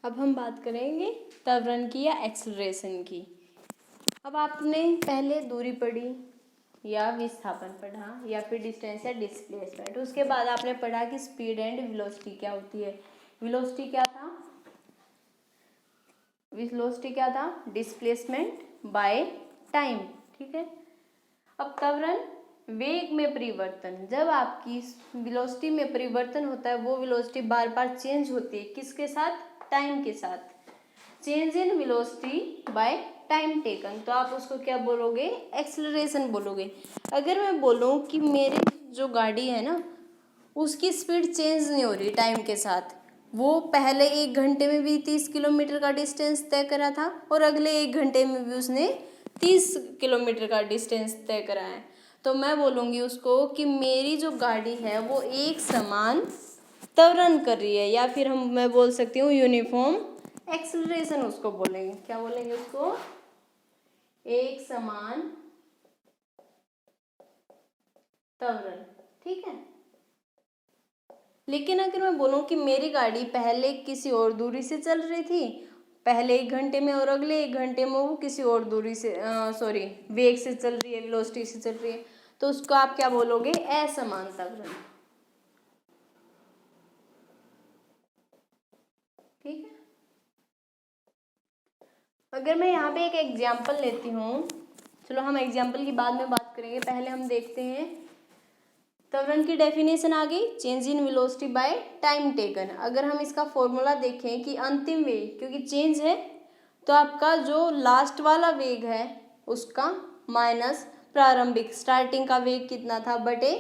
अब हम बात करेंगे त्वरण की या एक्सेलरेशन की। अब आपने पहले दूरी पढ़ी या विस्थापन पढ़ा या फिर डिस्टेंस या डिस्प्लेसमेंट, उसके बाद आपने पढ़ा कि स्पीड एंड वेलोसिटी क्या होती है। वेलोसिटी क्या था? वेलोसिटी क्या था? डिस्प्लेसमेंट बाय टाइम, ठीक है। अब त्वरण वेग में परिवर्तन, जब आपकी वेलोसिटी में परिवर्तन होता है वो वेलोसिटी बार बार चेंज होती है, किसके साथ? टाइम के साथ। Change in velocity by time taken, तो आप उसको क्या बोलोगे? एक्सेलरेशन बोलोगे। अगर मैं बोलूँ कि मेरी जो गाड़ी है ना उसकी स्पीड चेंज नहीं हो रही टाइम के साथ, वो पहले 1 घंटे में भी 30 किलोमीटर का डिस्टेंस तय करा था और अगले 1 घंटे में भी उसने 30 किलोमीटर का डिस्टेंस तय करा है, तो मैं बोलूँगी उसको कि मेरी जो गाड़ी है वो एक समान त्वरण कर रही है, या फिर मैं बोल सकती हूँ यूनिफॉर्म एक्सेलरेशन उसको बोलेंगे। क्या बोलेंगे उसको? एक समान त्वरण, ठीक है। लेकिन अगर मैं बोलूँ कि मेरी गाड़ी पहले किसी और दूरी से चल रही थी, पहले 1 घंटे में और अगले 1 घंटे में वो किसी और दूरी से वेग से चल रही है, वेलोसिटी से चल रही है, तो उसको आप क्या बोलोगे? असमान त्वरण, ठीक है। अगर मैं यहाँ पे एक एग्जाम्पल लेती हूँ, चलो हम एग्जाम्पल की बाद में बात करेंगे, पहले हम देखते हैं त्वरण की डेफिनेशन आ गई, change in velocity by time taken. अगर हम इसका फॉर्मूला देखें कि अंतिम वेग, क्योंकि चेंज है तो आपका जो लास्ट वाला वेग है उसका माइनस प्रारंभिक स्टार्टिंग का वेग कितना था बटे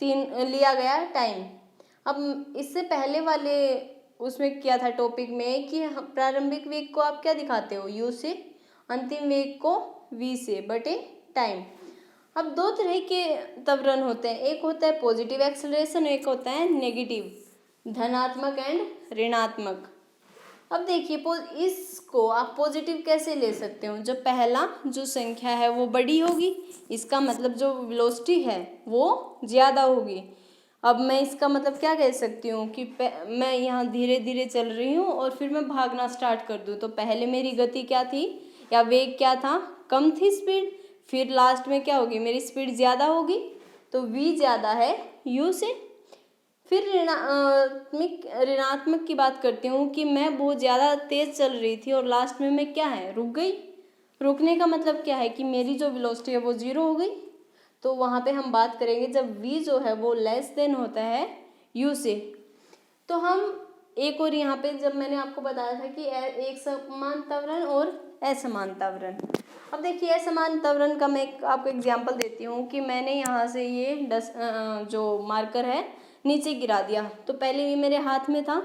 3 लिया गया टाइम। अब इससे पहले वाले उसमें क्या था टॉपिक में कि प्रारंभिक वेग को आप क्या दिखाते हो? u से, अंतिम वेग को v से बटे टाइम। अब दो तरह के त्वरण होते हैं, एक होता है पॉजिटिव एक्सेलरेशन, एक होता है नेगेटिव, धनात्मक एंड ऋणात्मक। अब देखिए इसको आप पॉजिटिव कैसे ले सकते हो? जब पहला जो संख्या है वो बड़ी होगी, इसका मतलब जो वेलोसिटी है वो ज़्यादा होगी। अब मैं इसका मतलब क्या कह सकती हूँ कि मैं यहाँ धीरे धीरे चल रही हूँ और फिर मैं भागना स्टार्ट कर दूँ, तो पहले मेरी गति क्या थी या वेग क्या था? कम थी स्पीड, फिर लास्ट में क्या होगी? मेरी स्पीड ज़्यादा होगी, तो v ज़्यादा है u से। फिर ऋणात्मक की बात करती हूँ कि मैं बहुत ज़्यादा तेज़ चल रही थी और लास्ट में मैं क्या है? रुक गई। रुकने का मतलब क्या है कि मेरी जो वेलोसिटी है वो 0 हो गई, तो वहाँ पे हम बात करेंगे जब v जो है वो लेस देन होता है u से। तो हम एक और यहाँ पे जब मैंने आपको बताया था कि एक समान त्वरण और असमान त्वरण। अब देखिए असमान त्वरण का मैं आपको एग्जांपल देती हूँ कि मैंने यहाँ से ये जो मार्कर है नीचे गिरा दिया, तो पहले ये मेरे हाथ में था,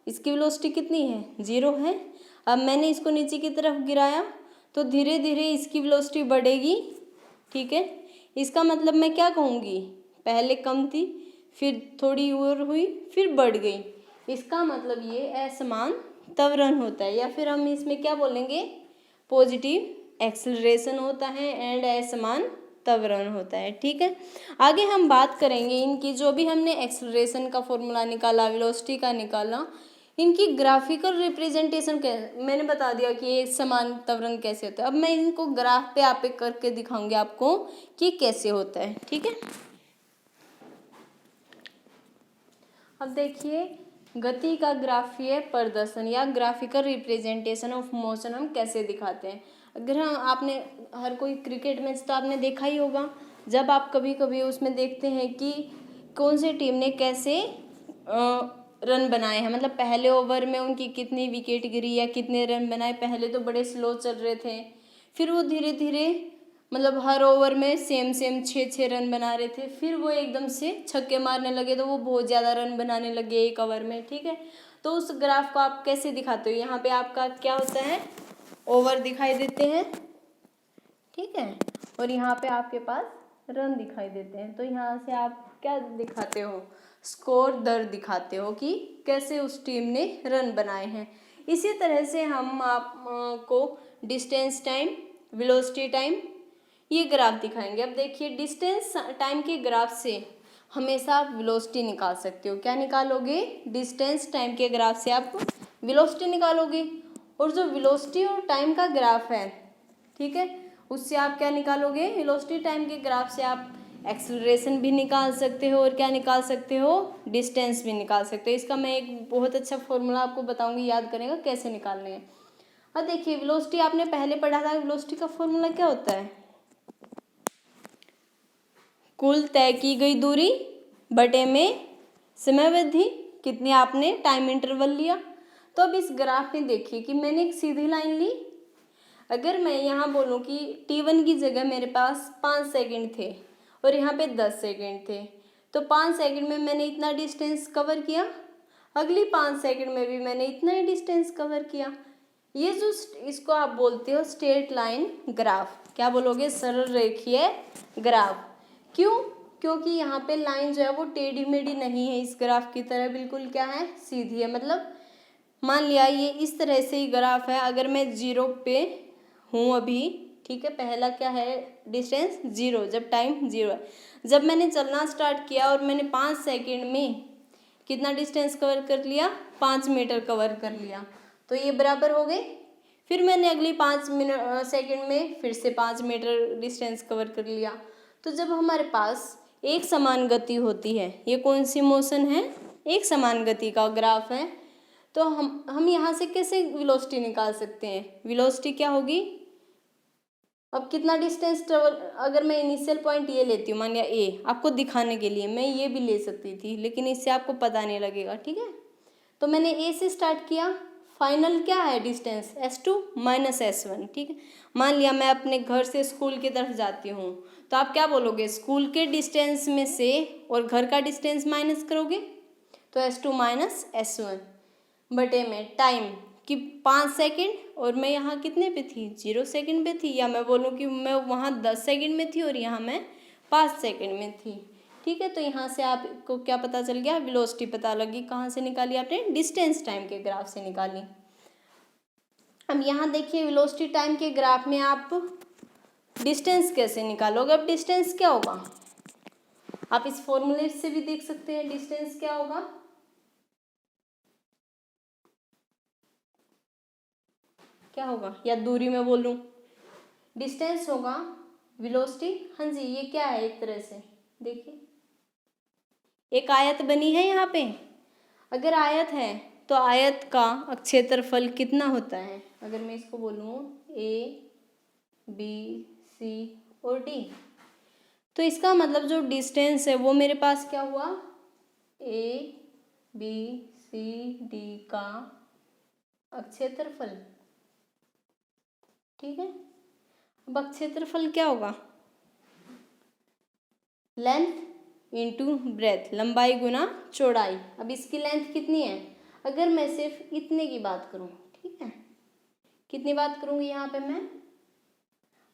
इसकी वेलोसिटी कितनी है? 0 है। अब मैंने इसको नीचे की तरफ गिराया तो धीरे धीरे इसकी वेलोसिटी बढ़ेगी, ठीक है। इसका मतलब मैं क्या कहूँगी? पहले कम थी, फिर थोड़ी और हुई, फिर बढ़ गई, इसका मतलब ये असमान त्वरण होता है, या फिर हम इसमें क्या बोलेंगे? पॉजिटिव एक्सेलरेशन होता है एंड असमान त्वरण होता है, ठीक है। आगे हम बात करेंगे इनकी, जो भी हमने एक्सेलरेशन का फॉर्मूला निकाला, वेलोसिटी का निकाला, इनकी ग्राफिकल रिप्रेजेंटेशन मैंने बता दिया कि एक समान त्वरण कैसे होता है। अब मैं इनको ग्राफ पे आप करके दिखाऊंगी आपको कि कैसे होता है, ठीक है। अब देखिए गति का ग्राफीय प्रदर्शन या ग्राफिकल रिप्रेजेंटेशन ऑफ मोशन हम कैसे दिखाते हैं। अगर आपने हर कोई क्रिकेट मैच तो आपने देखा ही होगा, जब आप कभी कभी उसमें देखते हैं कि कौन सी टीम ने कैसे रन बनाए हैं, मतलब पहले ओवर में उनकी कितनी विकेट गिरी या कितने रन बनाए। पहले तो बड़े स्लो चल रहे थे, फिर वो धीरे धीरे मतलब हर ओवर में सेम 6 रन बना रहे थे, फिर वो एकदम से छक्के मारने लगे तो वो बहुत ज़्यादा रन बनाने लगे एक ओवर में, ठीक है। तो उस ग्राफ को आप कैसे दिखाते हो? यहाँ पे आपका क्या होता है? ओवर दिखाई देते हैं, ठीक है, और यहाँ पे आपके पास रन दिखाई देते हैं। तो यहाँ से आप क्या दिखाते हो? स्कोर दर दिखाते हो कि कैसे उस टीम ने रन बनाए हैं। इसी तरह से हम आपको डिस्टेंस टाइम, वेलोसिटी टाइम, ये ग्राफ दिखाएंगे। अब देखिए डिस्टेंस टाइम के ग्राफ से हमेशा आप वेलोसिटी निकाल सकते हो। क्या निकालोगे? डिस्टेंस टाइम के ग्राफ से आप वेलोसिटी निकालोगे, और जो वेलोसिटी और टाइम का ग्राफ है, ठीक है, उससे आप क्या निकालोगे, वेलोसिटी टाइम के ग्राफ से आप एक्सेलरेशन भी निकाल सकते हो और क्या निकाल सकते हो, डिस्टेंस भी निकाल सकते हो। इसका मैं एक बहुत अच्छा फॉर्मूला आपको बताऊंगी, याद करेगा कैसे निकालने हैं। अब देखिए वेलोसिटी आपने पहले पढ़ा था, वेलोसिटी का फॉर्मूला क्या होता है, कुल तय की गई दूरी बटे में समयावधि, कितनी आपने टाइम इंटरवल लिया। तो अब इस ग्राफ में देखिए कि मैंने एक सीधी लाइन ली, अगर मैं यहाँ बोलूँ कि t1 की जगह मेरे पास 5 सेकंड थे और यहाँ पे 10 सेकंड थे, तो 5 सेकंड में मैंने इतना डिस्टेंस कवर किया, अगली 5 सेकंड में भी मैंने इतना ही डिस्टेंस कवर किया। ये जो इसको आप बोलते हो स्ट्रेट लाइन ग्राफ, क्या बोलोगे, सरल रेखीय ग्राफ। क्यों, क्योंकि यहाँ पे लाइन जो है वो टेढ़ी मेढ़ी नहीं है, इस ग्राफ की तरह बिल्कुल क्या है, सीधी है। मतलब मान लिया ये इस तरह से ही ग्राफ है, अगर मैं 0 पे हूँ अभी, ठीक है, पहला क्या है डिस्टेंस 0, जब टाइम 0 है, जब मैंने चलना स्टार्ट किया और मैंने 5 सेकंड में कितना डिस्टेंस कवर कर लिया, 5 मीटर कवर कर लिया, तो ये बराबर हो गए। फिर मैंने अगली 5 सेकंड में फिर से 5 मीटर डिस्टेंस कवर कर लिया। तो जब हमारे पास एक समान गति होती है, ये कौन सी मोशन है, एक समान गति का ग्राफ है, तो हम यहाँ से कैसे वेलोसिटी निकाल सकते हैं, वेलोसिटी क्या होगी, अब कितना डिस्टेंस ट्रेवल, अगर मैं इनिशियल पॉइंट ये लेती हूँ, मान लिया ए, आपको दिखाने के लिए मैं ये भी ले सकती थी, लेकिन इससे आपको पता नहीं लगेगा, ठीक है। तो मैंने ए से स्टार्ट किया, फाइनल क्या है डिस्टेंस S2 माइनस S1, ठीक है। मान लिया मैं अपने घर से स्कूल की तरफ जाती हूँ, तो आप क्या बोलोगे, स्कूल के डिस्टेंस में से और घर का डिस्टेंस माइनस करोगे, तो S2 माइनस S1 बटे में टाइम कि 5 सेकंड, और मैं यहाँ कितने पे थी, 0 सेकंड पे थी, या मैं बोलूँ कि मैं वहाँ 10 सेकंड में थी और यहाँ मैं 5 सेकंड में थी, ठीक है। तो यहाँ से आपको क्या पता चल गया, वेलोसिटी पता लगी, कहाँ से निकाली आपने, डिस्टेंस टाइम के ग्राफ से निकाली। अब यहाँ देखिए वेलोसिटी टाइम के ग्राफ में आप डिस्टेंस कैसे निकालोगे। अब डिस्टेंस क्या होगा, आप इस फॉर्मूले से भी देख सकते हैं, डिस्टेंस क्या होगा, क्या होगा, या दूरी में बोलूं, डिस्टेंस होगा वेलोसिटी, हाँ जी, ये क्या है, एक तरह से देखिए एक आयत बनी है यहाँ पे, अगर आयत है तो आयत का क्षेत्रफल कितना होता है, अगर मैं इसको बोलूँ A, B, C और D, तो इसका मतलब जो डिस्टेंस है वो मेरे पास क्या हुआ, A, B, C, D का क्षेत्रफल, ठीक है। अब क्षेत्रफल क्या होगा, लेंथ इंटू ब्रेथ, लंबाई गुना चौड़ाई। अब इसकी लेंथ कितनी है, अगर मैं सिर्फ इतने की बात करूं, ठीक है, कितनी बात करूंगी यहाँ पे मैं,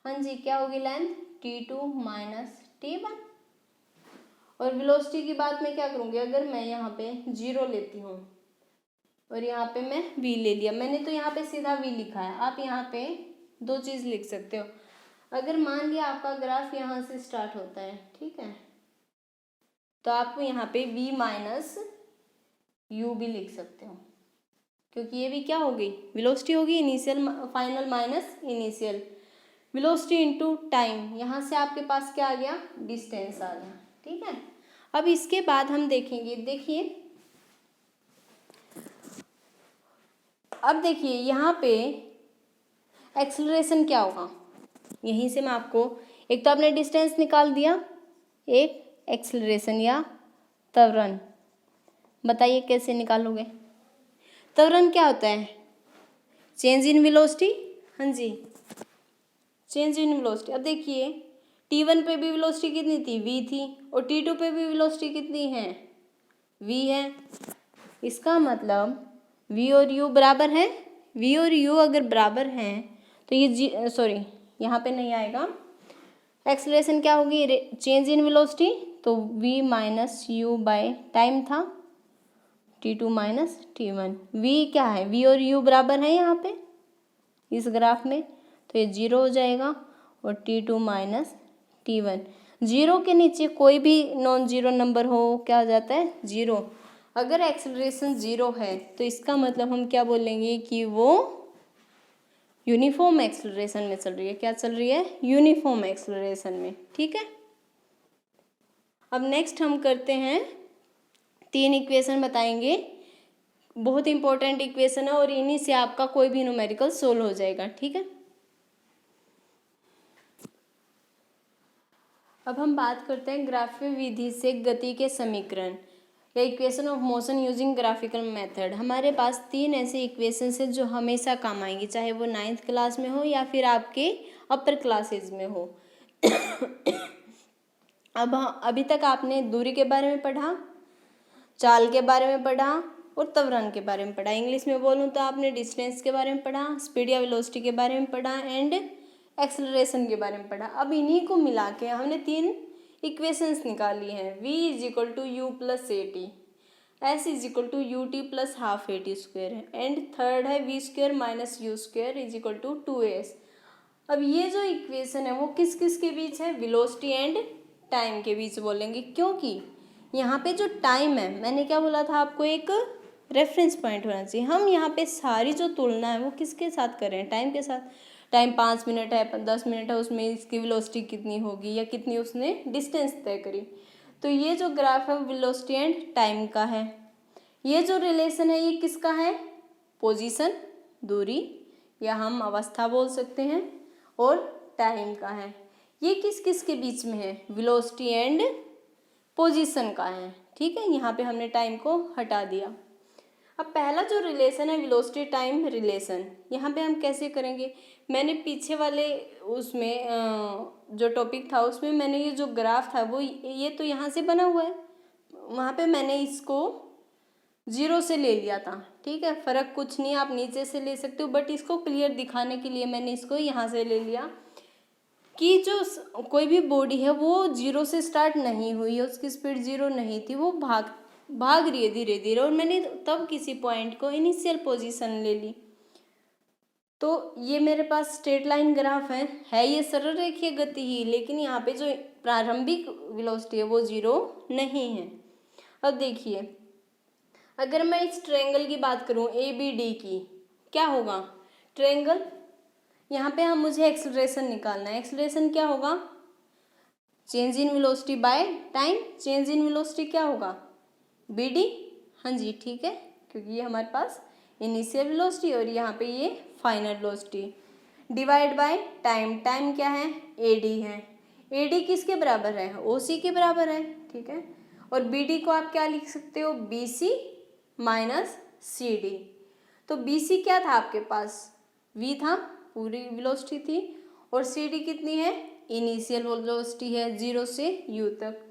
हाँ जी, क्या होगी लेंथ, T2 माइनस T1। और वेलोसिटी की बात मैं क्या करूंगी, अगर मैं यहाँ पे 0 लेती हूँ और यहाँ पे मैं v ले लिया, मैंने तो यहाँ पे सीधा v लिखा है, आप यहाँ पे दो चीज़ लिख सकते हो। अगर मान लिया आपका ग्राफ यहाँ से स्टार्ट होता है, ठीक है, तो आप यहाँ पे v माइनस यू भी लिख सकते हो, क्योंकि ये भी क्या होगी, वेलोसिटी होगी, initial final minus initial, velocity into time, यहाँ से आपके पास क्या आ गया, डिस्टेंस आ गया, ठीक है। अब इसके बाद हम देखेंगे, देखिए अब देखिए यहाँ पे एक्सेलरेशन क्या होगा, यहीं से मैं आपको, एक तो आपने डिस्टेंस निकाल दिया, एक एक्सेलरेशन या त्वरण, बताइए कैसे निकालोगे। त्वरण क्या होता है, चेंज इन वेलोसिटी, हाँ जी, चेंज इन वेलोसिटी। अब देखिए T1 पे भी वेलोसिटी कितनी थी, v थी, और T2 पे भी वेलोसिटी कितनी है, v है। इसका मतलब v और u बराबर है, v और u अगर बराबर हैं तो ये सॉरी यहाँ पे नहीं आएगा, एक्सेलरेशन क्या होगी, चेंज इन वेलोसिटी, तो v minus you by time था, T2 माइनस T1, v क्या है, v और u बराबर है यहाँ पे इस ग्राफ में, तो ये 0 हो जाएगा, और T2 माइनस T1, 0 के नीचे कोई भी नॉन जीरो नंबर हो क्या हो जाता है, 0। अगर एक्सेलरेशन 0 है तो इसका मतलब हम क्या बोलेंगे कि वो यूनिफॉर्म एक्सेलरेशन में चल रही है। क्या चल रही है? यूनिफॉर्म एक्सेलरेशन में। ठीक है, अब नेक्स्ट हम करते हैं 3 इक्वेशन बताएंगे, बहुत इंपॉर्टेंट इक्वेशन है और इन्हीं से आपका कोई भी न्यूमेरिकल सोल्व हो जाएगा। ठीक है, अब हम बात करते हैं ग्राफीय विधि से गति के समीकरण या equation of motion using graphical method. हमारे पास 3 ऐसे इक्वेशंस हैं जो हमेशा काम आएंगी, चाहे वो 9th क्लास में हो या फिर आपके अपर क्लासेज में हो। अब अभी तक आपने दूरी के बारे में पढ़ा, चाल के बारे में पढ़ा और त्वरण के बारे में पढ़ा। इंग्लिश में बोलूँ तो आपने डिस्टेंस के बारे में पढ़ा, स्पीड या वेलोसिटी के बारे में पढ़ा एंड एक्सेलरेशन के बारे में पढ़ा। अब इन्हीं को मिला के हमने 3 इक्वेशंस निकाली हैं। v is equal to U plus A T, S is equal to U T plus half A T square है एंड थर्ड है V square minus U square is equal to 2s। अब ये जो equation है वो किस किस के बीच है? वेलोसिटी एंड टाइम के बीच बोलेंगे, क्योंकि यहाँ पे जो टाइम है, मैंने क्या बोला था आपको, एक रेफरेंस पॉइंट होना चाहिए। हम यहाँ पे सारी जो तुलना है वो किसके साथ कर रहे हैं? टाइम के साथ। टाइम 5 मिनट है, 10 मिनट है, उसमें इसकी वेलोसिटी कितनी होगी या कितनी उसने डिस्टेंस तय करी। तो ये जो ग्राफ है वेलोसिटी एंड टाइम का है। ये जो रिलेशन है ये किसका है? पोजीशन, दूरी या हम अवस्था बोल सकते हैं, और टाइम का है। ये किस किस के बीच में है? वेलोसिटी एंड पोजीशन का है। ठीक है, यहाँ पे हमने टाइम को हटा दिया। अब पहला जो रिलेशन है वेलोसिटी टाइम रिलेशन, यहाँ पे हम कैसे करेंगे? मैंने पीछे वाले उसमें जो टॉपिक था उसमें मैंने ये जो ग्राफ था वो ये तो यहाँ से बना हुआ है, वहाँ पे मैंने इसको 0 से ले लिया था। ठीक है, फ़र्क कुछ नहीं, आप नीचे से ले सकते हो, बट इसको क्लियर दिखाने के लिए मैंने इसको यहाँ से ले लिया कि जो कोई भी बॉडी है वो 0 से स्टार्ट नहीं हुई है, उसकी स्पीड 0 नहीं थी, वो भाग रही है धीरे धीरे, और मैंने तब किसी पॉइंट को इनिशियल पोजीशन ले ली। तो ये मेरे पास स्ट्रेट लाइन ग्राफ है ये सरल रेखीय गति ही, लेकिन यहाँ पे जो प्रारंभिक वेलोसिटी है वो 0 नहीं है। अब देखिए, अगर मैं इस ट्रायंगल की बात करूँ ABD की, क्या होगा? ट्रायंगल, यहाँ पे मुझे एक्सेलरेशन निकालना है। एक्सेलरेशन क्या होगा? Change in velocity by time. Change in velocity क्या होगा? BD। हाँ जी, ठीक है, क्योंकि ये हमारे पास इनिशियल वेलोसिटी और यहाँ पे ये final velocity, divide by time. Time क्या है? AD है। AD किसके बराबर है? OC के बराबर है। ठीक है, और BD को आप क्या लिख सकते हो? BC minus CD। तो BC क्या था आपके पास? V था, पूरी वेलोसिटी थी, और CD कितनी है? इनिशियल वेलोसिटी है 0 से U तक।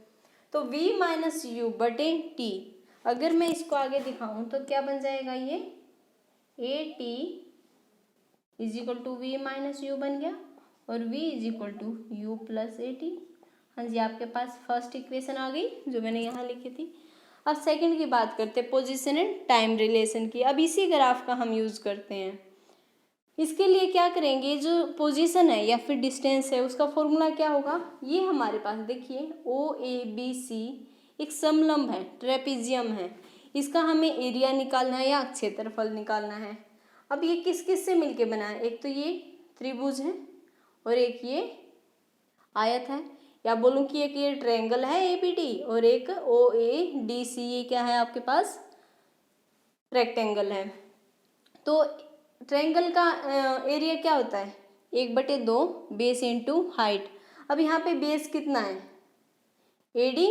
तो V माइनस यू बटे T, अगर मैं इसको आगे दिखाऊं तो क्या बन जाएगा? ये AT is equal to V minus U बन गया, और V is equal to U plus AT। हाँ जी, आपके पास फर्स्ट इक्वेशन आ गई जो मैंने यहाँ लिखी थी। अब सेकंड की बात करते हैं, पोजीशन एंड टाइम रिलेशन की। अब इसी ग्राफ का हम यूज़ करते हैं। इसके लिए क्या करेंगे, जो पोजीशन है या फिर डिस्टेंस है उसका फॉर्मूला क्या होगा? ये हमारे पास देखिए OABC एक समलंब है, ट्रेपीजियम है, इसका हमें एरिया निकालना है या क्षेत्रफल निकालना है। अब ये किस किस से मिलके बना है? एक तो ये त्रिभुज है और एक ये आयत है, या बोलूँ कि एक ये ट्रायंगल है ABD और एक OADC, ये क्या है आपके पास? रेक्टेंगल है। तो ट्रायंगल का एरिया क्या होता है? 1/2 बेस इंटू हाइट। अब यहाँ पे बेस कितना है? AD,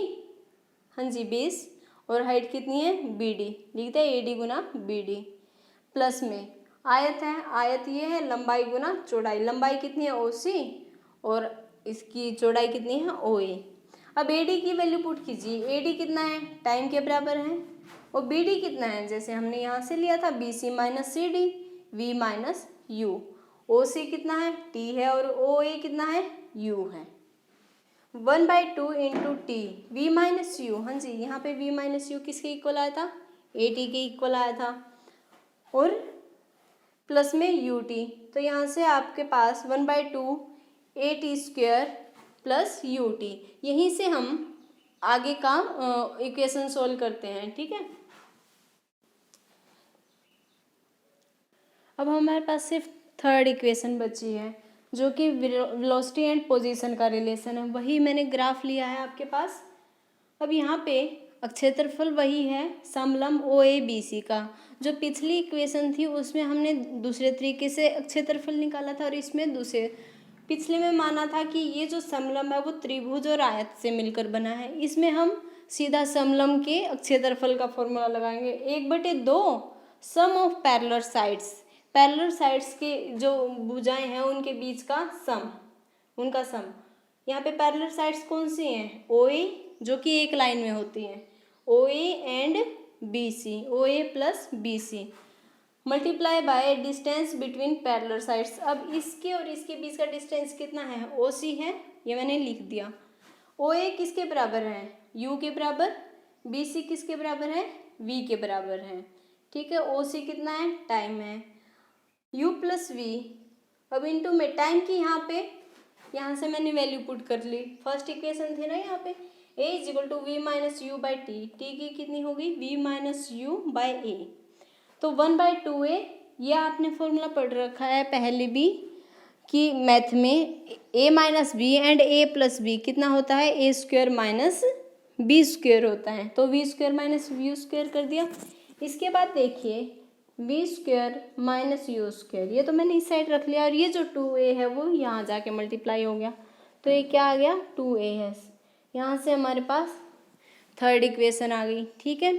हाँ जी बेस, और हाइट कितनी है? BD, लिखते हैं AD गुना BD। प्लस में आयत है, आयत ये है लंबाई गुना चौड़ाई, लंबाई कितनी है? OC, और इसकी चौड़ाई कितनी है? OA। अब AD की वैल्यू पुट कीजिए। AD कितना है? टाइम के बराबर है, और BD कितना है? जैसे हमने यहाँ से लिया था BC minus CD, V minus U। OC कितना है? T है, और OA कितना है? U है। 1/2 into T, V minus U, हाँ जी यहाँ पे V माइनस U किसके इक्वल आया था? AT के इक्वल आया था, और प्लस में UT, तो यहाँ से आपके पास 1/2 AT स्क्वायर प्लस UT। यहीं से हम आगे का इक्वेशन सोल्व करते हैं। ठीक है, अब हमारे पास सिर्फ थर्ड इक्वेशन बची है जो कि वेलोसिटी एंड पोजीशन का रिलेशन है, वही मैंने ग्राफ लिया है आपके पास। अब यहाँ पे क्षेत्रफल वही है समलंब ओ ए बी सी का। जो पिछली इक्वेशन थी उसमें हमने दूसरे तरीके से क्षेत्रफल निकाला था और इसमें दूसरे, पिछले में माना था कि ये जो समलंब है वो त्रिभुज और आयत से मिलकर बना है। इसमें हम सीधा समलंब के क्षेत्रफल का फॉर्मूला लगाएंगे, 1/2 sum of parallel sides, parallel sides के जो भुजाएं हैं उनके बीच का सम, उनका सम। यहाँ पे पैरेलल साइड्स कौन सी हैं? ओ ए जो कि एक लाइन में होती हैं, O A and B C, O A plus B C multiply by distance between parallel sides. अब इसके और इसके बीच का डिस्टेंस कितना है? ओ सी है, ये मैंने लिख दिया। ओ ए किसके बराबर है? यू के बराबर। बी सी किसके बराबर है? वी के बराबर है। ठीक है, ओ सी कितना है? टाइम है। यू प्लस वी, अब इनटू में टाइम की यहाँ से मैंने वैल्यू पुट कर ली। फर्स्ट इक्वेशन थी ना यहाँ पे, a is equal to V minus U by T, T की कितनी होगी? v minus U by A. तो 1/2a, ये आपने फॉर्मूला पढ़ रखा है पहले भी कि मैथ में a minus B and a plus B कितना होता है? a square minus B square होता है। तो v square minus U square कर दिया। इसके बाद देखिए V square minus U square, ये तो मैंने इस साइड रख लिया और ये जो 2a है वो यहाँ जाके मल्टीप्लाई हो गया, तो ये क्या आ गया? 2a है। यहाँ से हमारे पास थर्ड इक्वेशन आ गई। ठीक है,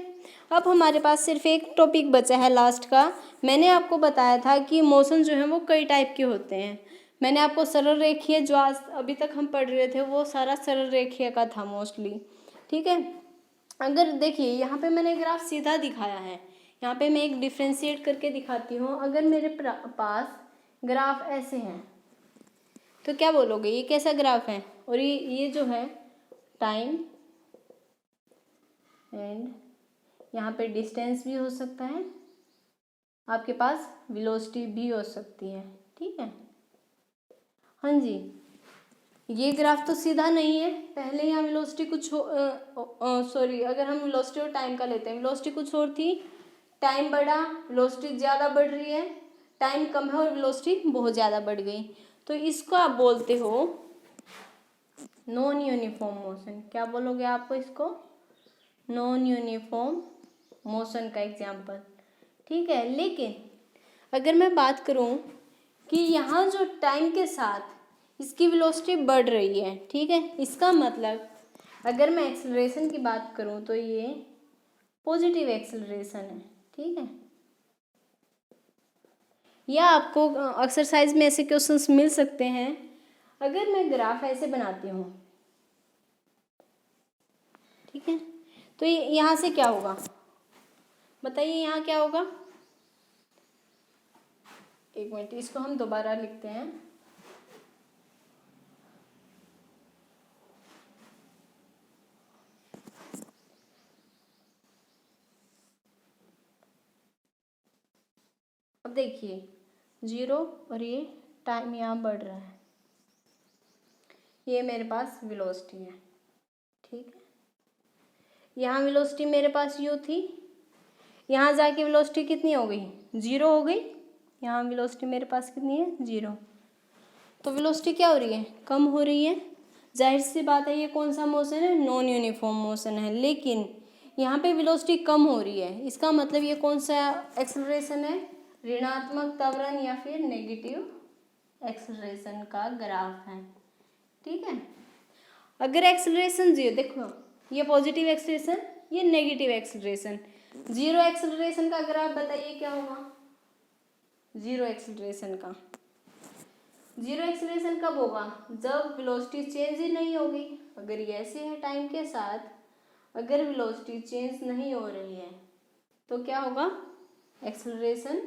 अब हमारे पास सिर्फ एक टॉपिक बचा है लास्ट का। मैंने आपको बताया था कि मोशन जो है वो कई टाइप के होते हैं। मैंने आपको सरल रेखीय जो आज अभी तक हम पढ़ रहे थे वो सारा सरल रेखीय का था मोस्टली। ठीक है, अगर देखिए यहाँ पे मैंने ग्राफ सीधा दिखाया है, यहाँ पे मैं एक डिफ्रेंशिएट करके दिखाती हूँ। अगर मेरे पास ग्राफ ऐसे है तो क्या बोलोगे? ये कैसा ग्राफ है? और ये जो है टाइम एंड यहाँ पे डिस्टेंस भी हो सकता है, आपके पास वेलोसिटी भी हो सकती है। ठीक है, हाँ जी, ये ग्राफ तो सीधा नहीं है। पहले यहाँ वेलोसिटी कुछ सॉरी, अगर हम वेलोसिटी और टाइम का लेते हैं, वेलोसिटी कुछ और थी, टाइम बढ़ा, वेलोसिटी ज़्यादा बढ़ रही है, टाइम कम है और वेलोसिटी बहुत ज़्यादा बढ़ गई, तो इसको आप बोलते हो नॉन यूनिफॉर्म मोशन। क्या बोलोगे आपको इसको? नॉन यूनिफॉर्म मोशन का एग्जाम्पल। ठीक है, लेकिन अगर मैं बात करूं कि यहाँ जो टाइम के साथ इसकी वेलोसिटी बढ़ रही है, ठीक है, इसका मतलब अगर मैं एक्सेलरेशन की बात करूं तो ये पॉजिटिव एक्सेलरेशन है। ठीक है, या आपको एक्सरसाइज में ऐसे क्वेश्चंस मिल सकते हैं। अगर मैं ग्राफ ऐसे बनाती हूँ, ठीक है, तो ये यहाँ से क्या होगा? बताइए यहाँ क्या होगा? एक मिनट, इसको हम दोबारा लिखते हैं। अब देखिए 0 और ये टाइम यहाँ बढ़ रहा है, ये मेरे पास वेलोसिटी है। ठीक है, यहाँ वेलोसिटी मेरे पास यू थी, यहाँ जाके वेलोसिटी कितनी हो गई? 0 हो गई। यहाँ वेलोसिटी मेरे पास कितनी है? 0। तो वेलोसिटी क्या हो रही है? कम हो रही है। जाहिर सी बात है ये कौन सा मोशन है? नॉन यूनिफॉर्म मोशन है। लेकिन यहाँ पे वेलोसिटी कम हो रही है, इसका मतलब ये कौन सा एक्सेलरेशन है? ऋणात्मक त्वरण या फिर नेगेटिव एक्सेलरेशन का ग्राफ है। ठीक है, अगर एक्सेलरेशन 0, देखो ये पॉजिटिव एक्सेलरेशन, ये नेगेटिव एक्सेलरेशन, 0 एक्सेलरेशन का ग्राफ बताइए क्या होगा? 0 एक्सेलरेशन का, 0 एक्सेलरेशन कब होगा? जब वेलोसिटी चेंज ही नहीं होगी। अगर ये ऐसे है टाइम के साथ, अगर वेलोसिटी चेंज नहीं हो रही है तो क्या होगा? एक्सेलरेशन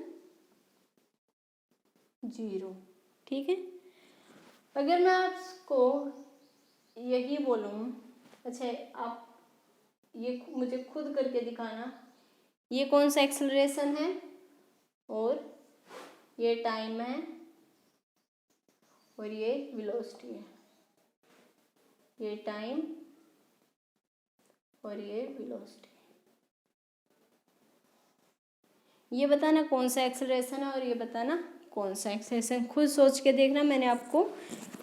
0। ठीक है, अगर मैं आपको यही बोलूँ, अच्छा आप ये मुझे खुद करके दिखाना, ये कौन सा एक्सेलरेशन है और ये टाइम है और ये वेलोसिटी है, ये टाइम और ये वेलोसिटी, ये बताना कौन सा एक्सेलरेशन है और ये बताना कौन सा एक्सेलरेशन, खुद सोच के देखना मैंने आपको।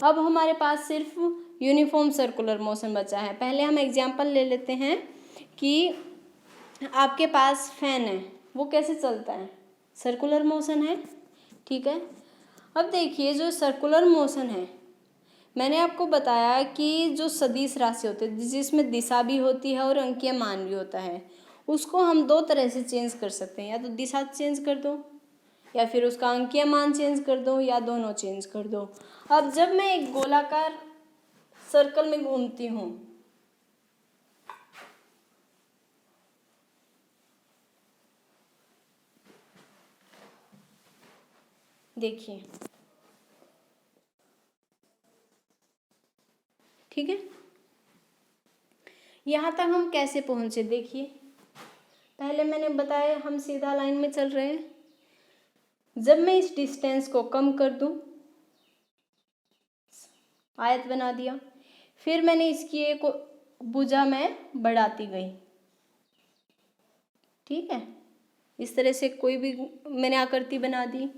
अब हमारे पास सिर्फ यूनिफॉर्म सर्कुलर मोशन बचा है। पहले हम एग्जांपल ले लेते हैं कि आपके पास फैन है, वो कैसे चलता है, सर्कुलर मोशन है, ठीक है। अब देखिए जो सर्कुलर मोशन है, मैंने आपको बताया कि जो सदिश राशि होती है जिसमें दिशा भी होती है और अंकीय मान भी होता है, उसको हम दो तरह से चेंज कर सकते हैं, या तो दिशा चेंज कर दो या फिर उसका अंकीय मान चेंज कर दो या दोनों चेंज कर दो। अब जब मैं एक गोलाकार सर्कल में घूमती हूँ, देखिए, ठीक है, यहाँ तक हम कैसे पहुँचे, देखिए पहले मैंने बताया हम सीधा लाइन में चल रहे हैं। जब मैं इस डिस्टेंस को कम कर दूं, आयत बना दिया, फिर मैंने इसकी एक भुजा में बढ़ाती गई, ठीक है, इस तरह से कोई भी मैंने आकृति बना दी।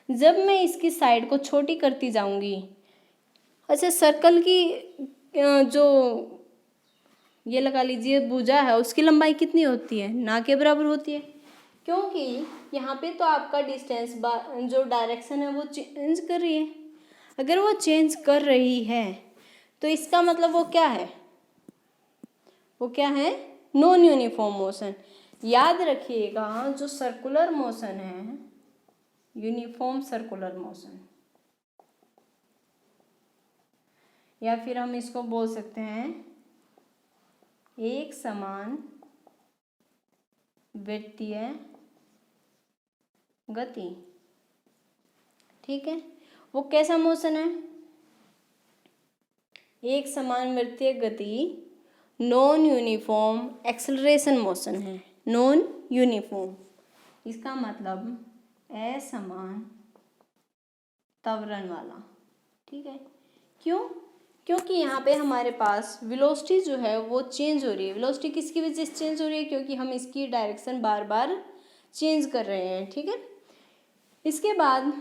जब मैं इसकी साइड को छोटी करती जाऊंगी, अच्छा सर्कल की जो ये लगा लीजिए भुजा है उसकी लंबाई कितनी होती है, ना के बराबर होती है, क्योंकि यहाँ पे तो आपका डिस्टेंस जो डायरेक्शन है वो चेंज कर रही है। अगर वो चेंज कर रही है तो इसका मतलब वो क्या है, वो क्या है, नॉन यूनिफॉर्म मोशन। याद रखिएगा जो सर्कुलर मोशन है, यूनिफॉर्म सर्कुलर मोशन, या फिर हम इसको बोल सकते हैं एक समान वृत्तीय गति, ठीक है। वो कैसा मोशन है, एक समान वृत्तीय गति, नॉन यूनिफॉर्म एक्सेलरेशन मोशन है, नॉन यूनिफॉर्म, इसका मतलब असमान त्वरण वाला, ठीक है। क्यों, क्योंकि यहाँ पे हमारे पास वेलोसिटी जो है वो चेंज हो रही है। वेलोसिटी किसकी वजह से चेंज हो रही है, क्योंकि हम इसकी डायरेक्शन बार बार चेंज कर रहे हैं, ठीक है। इसके बाद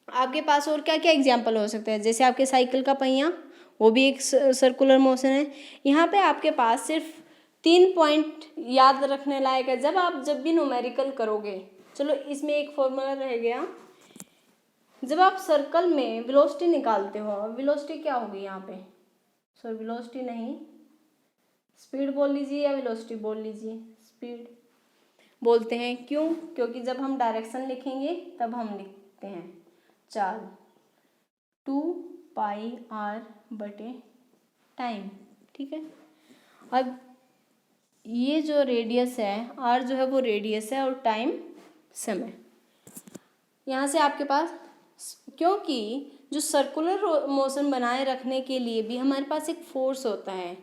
आपके पास और क्या क्या एग्जाम्पल हो सकते हैं, जैसे आपके साइकिल का पहिया, वो भी एक सर्कुलर मोशन है। यहाँ पे आपके पास सिर्फ 3 पॉइंट याद रखने लायक है। जब भी न्यूमेरिकल करोगे, चलो इसमें एक फॉर्मूला रह गया, जब आप सर्कल में वेलोसिटी निकालते हो, वेलोसिटी क्या होगी यहाँ पे, सॉरी वेलोसिटी नहीं, स्पीड बोल लीजिए या वेलोसिटी बोल लीजिए, स्पीड बोलते हैं। क्यों, क्योंकि जब हम डायरेक्शन लिखेंगे तब हम लिखते हैं चाल 2πr बटे टाइम, ठीक है। अब ये जो रेडियस है r जो है वो रेडियस है और टाइम समय। यहाँ से आपके पास, क्योंकि जो सर्कुलर मोशन बनाए रखने के लिए भी हमारे पास एक फोर्स होता है,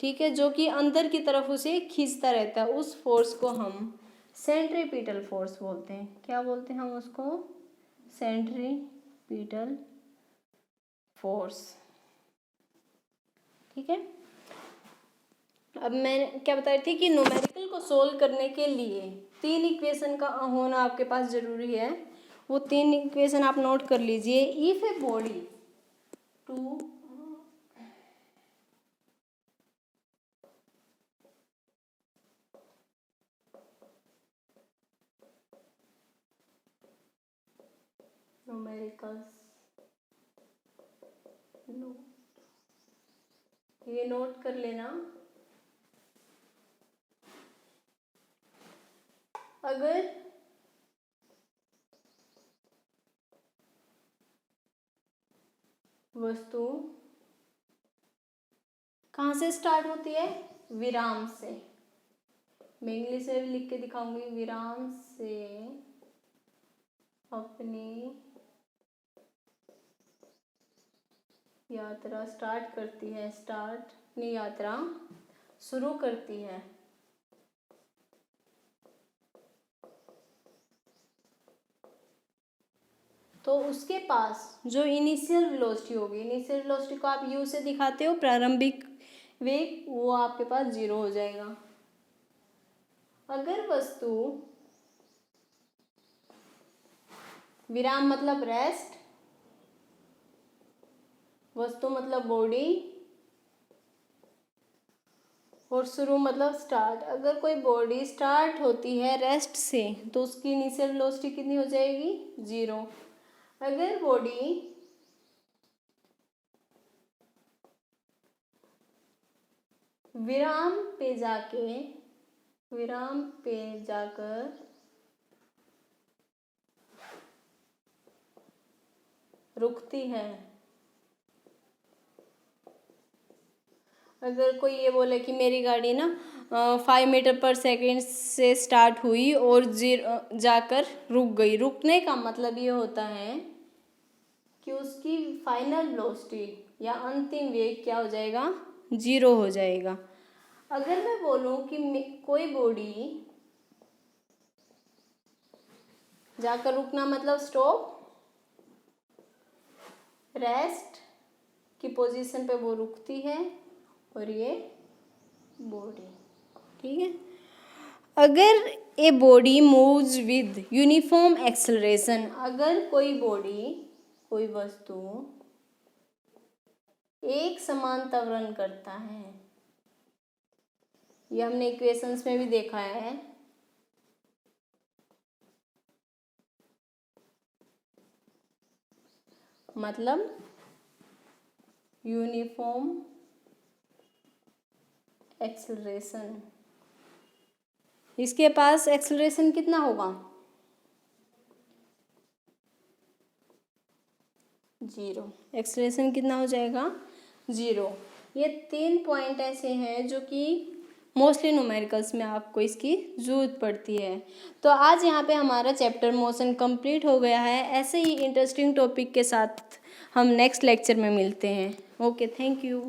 ठीक है, जो कि अंदर की तरफ उसे खींचता रहता है, उस फोर्स को हम सेंट्रीपिटल फोर्स बोलते हैं। क्या बोलते हैं हम उसको, सेंट्रीपिटल फोर्स, ठीक है। अब मैं क्या बता रही थी कि न्यूमेरिकल को सोल्व करने के लिए 3 इक्वेशन का होना आपके पास जरूरी है। वो 3 इक्वेशन आप नोट कर लीजिए। If a body two numericals, ये नोट कर लेना, अगर वस्तु कहाँ से स्टार्ट होती है, विराम से, मैं इंग्लिश में भी लिख के दिखाऊंगी, विराम से अपनी यात्रा स्टार्ट करती है, अपनी यात्रा शुरू करती है, तो उसके पास जो इनिशियल वेलोसिटी होगी, इनिशियल वेलोसिटी को आप यू से दिखाते हो, प्रारंभिक वेग, वो आपके पास 0 हो जाएगा। अगर वस्तु विराम मतलब रेस्ट, वस्तु मतलब बॉडी, और शुरू मतलब स्टार्ट। अगर कोई बॉडी स्टार्ट होती है रेस्ट से तो उसकी इनिशियल वेलोसिटी कितनी हो जाएगी? 0। अगर बॉडी विराम पे जाकर रुकती है, अगर कोई ये बोले कि मेरी गाड़ी ना 5 मीटर पर सेकेंड से स्टार्ट हुई और जाकर रुक गई, रुकने का मतलब ये होता है कि उसकी फाइनल वेलोसिटी या अंतिम वेग क्या हो जाएगा? 0 हो जाएगा। अगर मैं बोलूं कि कोई बॉडी जाकर रुकना मतलब स्टॉप, रेस्ट की पोजीशन पे वो रुकती है, और ये बॉडी, ठीक है। अगर a body moves with uniform acceleration, अगर कोई वस्तु एक समान त्वरण करता है, ये हमने इक्वेशंस में भी देखा है, मतलब यूनिफॉर्म एक्सेलरेशन, इसके पास एक्सेलरेशन कितना होगा? 0। एक्सेलरेशन कितना हो जाएगा? 0। ये 3 पॉइंट ऐसे हैं जो कि मोस्टली न्यूमेरिकल्स में आपको इसकी ज़रूरत पड़ती है। तो आज यहाँ पे हमारा चैप्टर मोशन कंप्लीट हो गया है। ऐसे ही इंटरेस्टिंग टॉपिक के साथ हम नेक्स्ट लेक्चर में मिलते हैं। Okay, thank you.